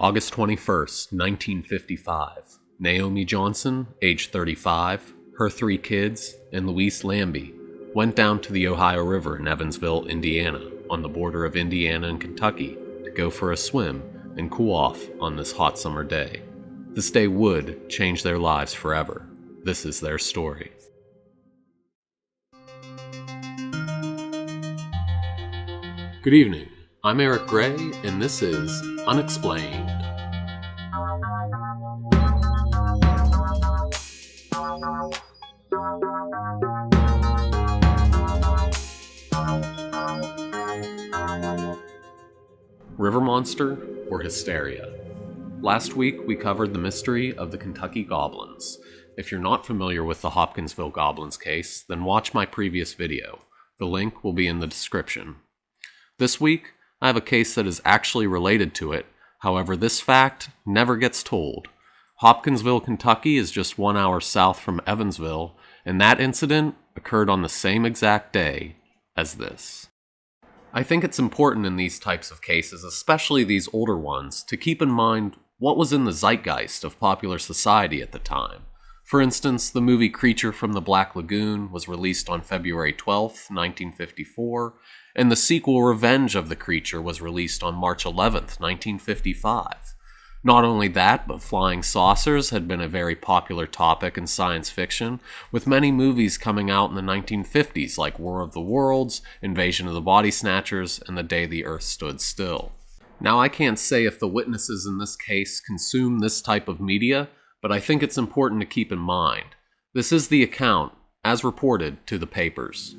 August 21st, 1955. Naomi Johnson, age 35, her 3 kids, and Louise Lambie went down to the Ohio River in Evansville, Indiana, on the border of Indiana and Kentucky, to go for a swim and cool off on this hot summer day. This day would change their lives forever. This is their story. Good evening. I'm Eric Gray, and this is Unexplained. River Monster or Hysteria? Last week we covered the mystery of the Kentucky Goblins. If you're not familiar with the Hopkinsville Goblins case, then watch my previous video. The link will be in the description. This week, I have a case that is actually related to it. However, this fact never gets told. Hopkinsville, Kentucky is just 1 hour south from Evansville, and that incident occurred on the same exact day as this. I think it's important in these types of cases, especially these older ones, to keep in mind what was in the zeitgeist of popular society at the time. For instance, the movie Creature from the Black Lagoon was released on February 12th, 1954, and the sequel Revenge of the Creature was released on March 11th, 1955. Not only that, but flying saucers had been a very popular topic in science fiction, with many movies coming out in the 1950s like War of the Worlds, Invasion of the Body Snatchers, and The Day the Earth Stood Still. Now, I can't say if the witnesses in this case consume this type of media, but I think it's important to keep in mind. This is the account, as reported to the papers.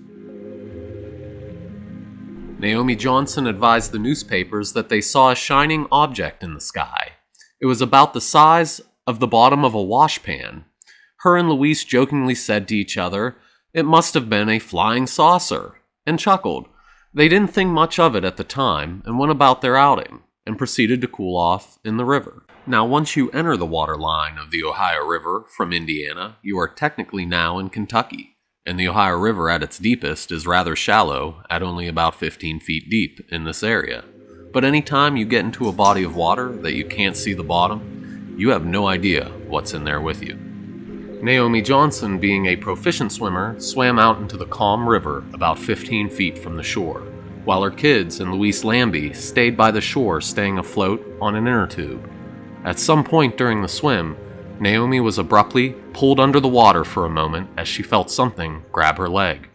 Naomi Johnson advised the newspapers that they saw a shining object in the sky. It was about the size of the bottom of a washpan. Her and Louise jokingly said to each other, "It must have been a flying saucer," and chuckled. They didn't think much of it at the time and went about their outing, and proceeded to cool off in the river. Now, once you enter the waterline of the Ohio River from Indiana, you are technically now in Kentucky. And the Ohio River at its deepest is rather shallow, at only about 15 feet deep in this area. But anytime you get into a body of water that you can't see the bottom, you have no idea what's in there with you. Naomi Johnson, being a proficient swimmer, swam out into the calm river about 15 feet from the shore, while her kids and Louise Lambie stayed by the shore, staying afloat on an inner tube. At some point during the swim, Naomi was abruptly pulled under the water for a moment as she felt something grab her leg.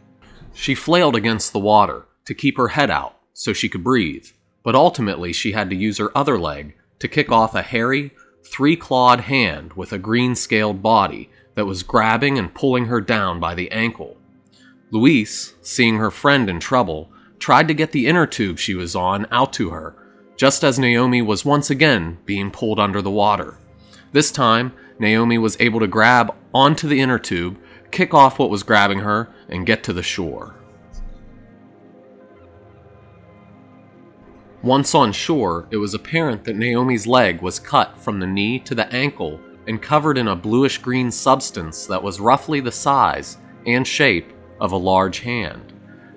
She flailed against the water to keep her head out so she could breathe, but ultimately she had to use her other leg to kick off a hairy, 3-clawed hand with a green-scaled body that was grabbing and pulling her down by the ankle. Louise, seeing her friend in trouble, tried to get the inner tube she was on out to her, just as Naomi was once again being pulled under the water. This time, Naomi was able to grab onto the inner tube, kick off what was grabbing her, and get to the shore. Once on shore, it was apparent that Naomi's leg was cut from the knee to the ankle and covered in a bluish-green substance that was roughly the size and shape of a large hand.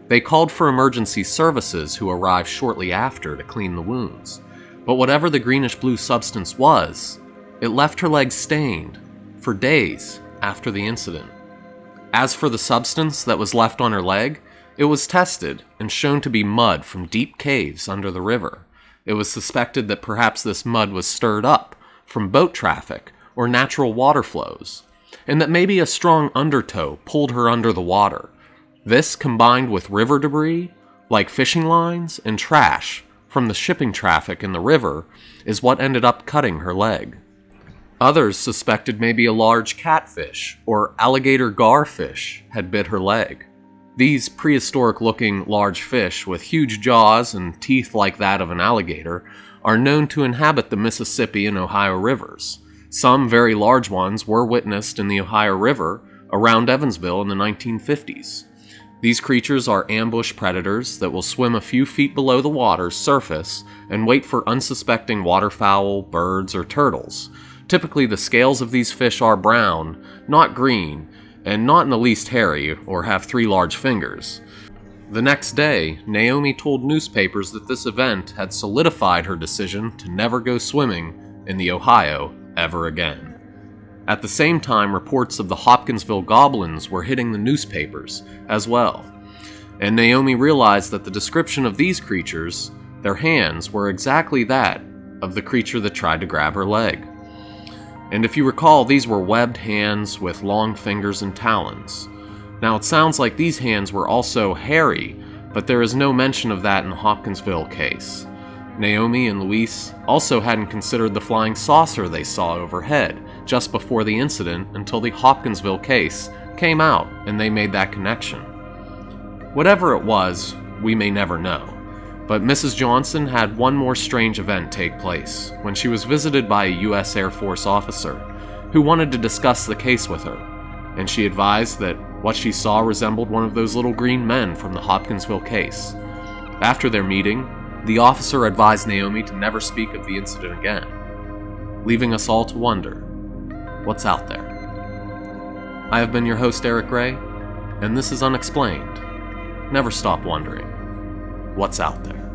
They called for emergency services, who arrived shortly after to clean the wounds. But whatever the greenish-blue substance was, it left her leg stained for days after the incident. As for the substance that was left on her leg, it was tested and shown to be mud from deep caves under the river. It was suspected that perhaps this mud was stirred up from boat traffic or natural water flows, and that maybe a strong undertow pulled her under the water. This, combined with river debris, like fishing lines and trash from the shipping traffic in the river, is what ended up cutting her leg. Others suspected maybe a large catfish or alligator garfish had bit her leg. These prehistoric-looking large fish with huge jaws and teeth like that of an alligator are known to inhabit the Mississippi and Ohio rivers. Some very large ones were witnessed in the Ohio River around Evansville in the 1950s. These creatures are ambush predators that will swim a few feet below the water's surface and wait for unsuspecting waterfowl, birds, or turtles. Typically, the scales of these fish are brown, not green, and not in the least hairy or have 3 large fingers. The next day, Naomi told newspapers that this event had solidified her decision to never go swimming in the Ohio ever again. At the same time, reports of the Hopkinsville goblins were hitting the newspapers as well, and Naomi realized that the description of these creatures, their hands, were exactly that of the creature that tried to grab her leg. And if you recall, these were webbed hands with long fingers and talons. Now it sounds like these hands were also hairy, but there is no mention of that in the Hopkinsville case. Naomi and Luis also hadn't considered the flying saucer they saw overhead just before the incident until the Hopkinsville case came out and they made that connection. Whatever it was, we may never know, but Mrs. Johnson had one more strange event take place when she was visited by a U.S. Air Force officer who wanted to discuss the case with her, and she advised that what she saw resembled one of those little green men from the Hopkinsville case. After their meeting, the officer advised Naomi to never speak of the incident again, leaving us all to wonder, what's out there? I have been your host, Eric Ray, and this is Unexplained. Never stop wondering, what's out there?